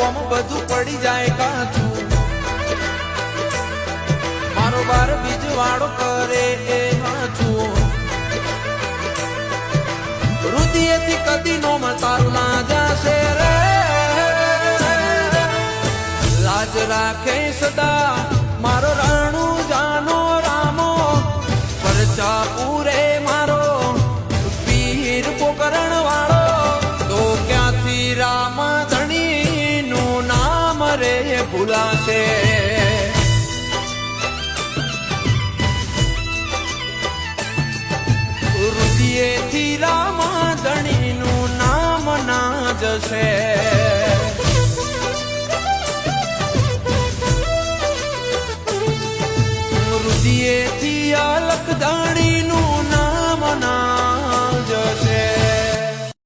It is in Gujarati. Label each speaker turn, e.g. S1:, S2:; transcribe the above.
S1: ઓમ બધું પડી જાય કાચું મારો બાર બીજવાળો કરે એ હાચું રુદિયેથી કદી નો તારું ના જાશે રે લાજ રાખે સદા મારો રાણુ જાનો રામો પરચા પૂરે મારો પીર પોકરણ વાળો તો ક્યાંથી રામ ધણી નું નામ રે ભૂલાશે રુદિયેથી રામ ધણી નું નામ ના જશે